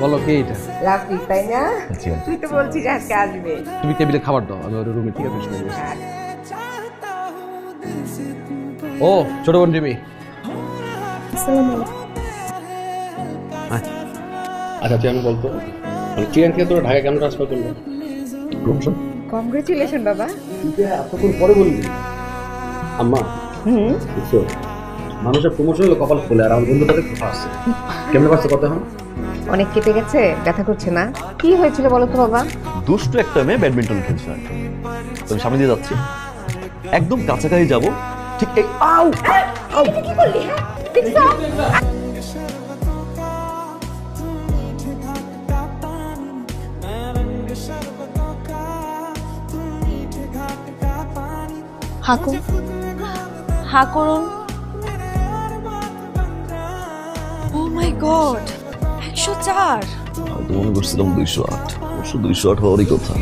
বলো কে এটা? রাফিক তাই না? তুই তো বলছিস আজকে আসবে। তুমি টেবিলে খাবার দাও, আমি ওর রুমে ঠিক আছে। ও ছোট বোন রিমি। আচ্ছা তুই আমি বলতো চিকেন খেয়ে তোরা ঢাকা কেন ট্রান্সফার করলো? কংগ্রেচুলেশন বাবা। এতক্ষণ পরে বলবি? আম্মা বুঝছো, মানুষের প্রমোশন হলে কপাল খোলে, আর আমার বন্ধুটাকে কোথা আসছে কেমনে পারছে কথা? এখন অনেক কেটে গেছে, ব্যথা করছে না? কি হয়েছিল বলো তো বাবা? দুষ্টু একটা মেয়ে ব্যাডমিন্টন খেলছে, আমি সামনে দিয়ে যাচ্ছি, একদম কাছাকাছি যাব, ঠিক এই আউ আউ কি বললি? হ্যাঁ দেখছো? হাকু হা করুন। ও মাই গড, 104। হয়তো মনে করছিলাম 208, অবশ্য 208 হওয়ারই কথা।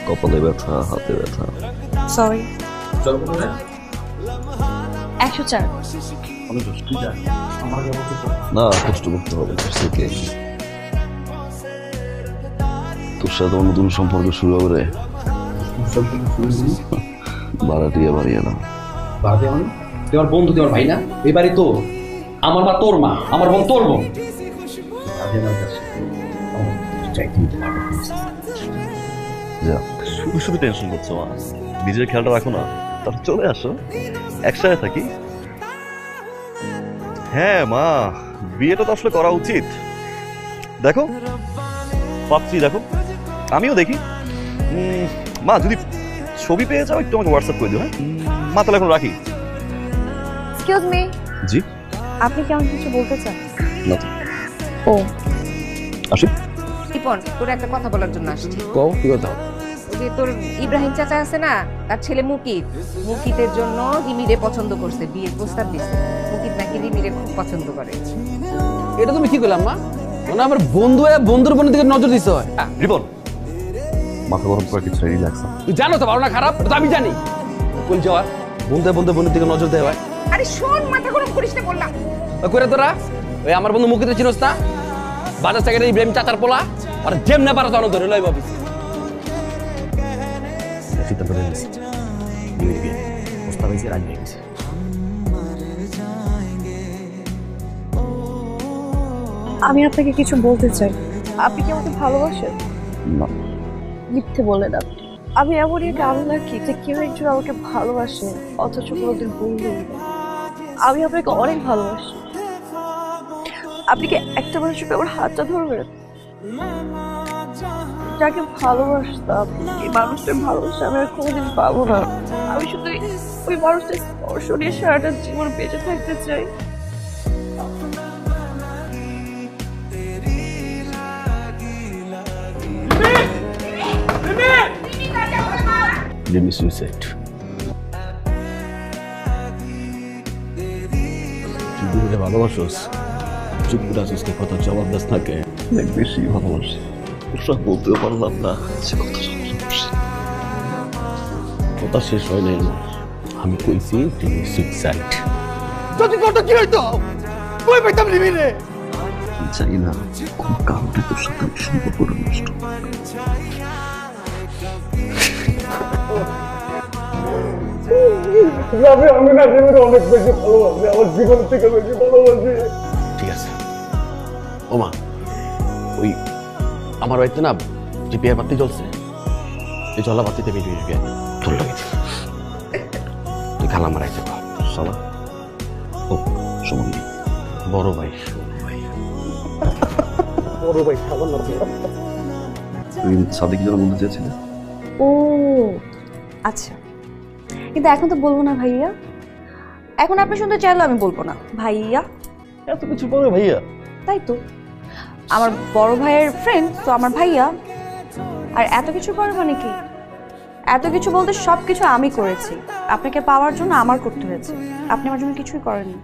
কপালে ব্যথা, হাতে ব্যথা। সরি, চল বলে 104। অনেক কষ্ট যা আমার না, কষ্ট করতে হবে থেকে। তোর সাথে আমার নতুন সম্পর্ক শুরু হবে রে, বাড়াটিয়া বাড়িয়ে না। বাড়াতে মানে তুই আমার বন্ধু, তুই আমার ভাই না? এই বাড়ি তো আমার মা তোর মা, আমার বোন তোর বোন। যা, শুধু শুধু টেনশন করছো মা, নিজের খেয়ালটা রাখো না। তাহলে চলে আসো, একসাথে থাকি। হ্যাঁ মা, বিয়েটা তো আসলে করা উচিত। দেখো পাত্রী দেখো, আমিও দেখি। মা যদি ছবি পেয়ে যাও একটু আমাকে হোয়াটসঅ্যাপ করে দিও। হ্যাঁ মা, তাহলে এখন রাখি। এক্সকিউজ মি, জি? আপনি কি আমাকে কিছু বলতে চান? না তো। ও আসি। রিপন, তোর একটা কথা বলার জন্য আসছি। কও কি কথা? ওই যে তোর ইব্রাহিম চাচা আছে না, তার ছেলে মুকিত, মুকিতের জন্য রিমিরে পছন্দ করছে, বিয়ের প্রস্তাব দিছে। মুকিত নাকি রিমিরে খুব পছন্দ করে। এটা তুমি কি করলাম মা? মানে আমার বন্ধু বন্ধুর বোনের দিকে নজর দিতে হয়? রিপন, মাথা গরম করে কিছু রিল্যাক্স। তুই জানো তো ভালো না খারাপ, এটা তো আমি জানি। কোন যাওয়া বন্ধু বন্ধু বোনের দিকে নজর দেওয়া হয়? আরে শোন, মাথা গরম করিস না বললাম। করে তোরা ওই আমার বন্ধু মুখিতে চিনোস না? বাজার থেকে ইব্রাহিম চাচার পোলা, আর যেম না পারো জানো ধরে লইব অফিস। সিদ্ধান্ত নিয়ে নিয়েছি, বিয়ে প্রস্তাব হয়েছে, রাজি হয়ে গেছে। আমি আপনাকে কিছু বলতে চাই। আপনি কি আমাকে ভালোবাসেন? না। মিথ্যে বললেন আপনি। আমি এমনই একটা আনলাকি যে কেউ একজন আমাকে ভালোবাসে অথচ কোনোদিন বললেন না। আমি আপনাকে অনেক ভালোবাসি। আপনি কি একটা মানুষকে আমার হাতটা ধরবেন? যাকে ভালোবাসতাম, এই মানুষটার ভালোবাসা আমি আর কোনোদিন পাবো না। আমি শুধু ওই মানুষটার স্পর্শ নিয়ে সারাটা জীবন বেঁচে থাকতে চাই। Let me suicide. তুই ভালোবাসোস, চুপ করে আসিস, কে কথা জবাব দাস থাকে। অনেক বেশি ভালোবাসি, ওসব বলতেও পারলাম না। কথা শেষ হয় নাই আমার। আমি কইছি তুমি সুইসাইড। যদি কথা কি হইতো কই পাইতাম লিমিনে? চাই না কোন কারণে তোর সাথে সম্পর্কটা নষ্ট। আমি না জীবনে অনেক বেশি ভালোবাসি, আমার জীবন থেকে বেশি ভালোবাসি। ঠিক আছে ওমা, ওই আমার বাড়িতে না যে বিয়ের বাতি জ্বলছে, এই জলা বাতিতে বিয়ে তোর লাগেছে। তুই খালা মারাই যাবো শালা। ও সমান বড় ভাই, বড় ভাই খাবার না তুই সাদিক যেন বলতে চেয়েছিলে। ও আচ্ছা, কিন্তু এখন তো বলবো না ভাইয়া। এখন আপনি শুনতে চাইলে আমি বলবো না ভাইয়া। এত কিছু পরে ভাইয়া? তাই তো, আমার বড় ভাইয়ের ফ্রেন্ড তো আমার ভাইয়া। আর এত কিছু করে মানে কি? এত কিছু বলতে সব কিছু আমি করেছি, আপনাকে পাওয়ার জন্য আমার করতে হয়েছে। আপনি আমার জন্য কিছুই করেননি।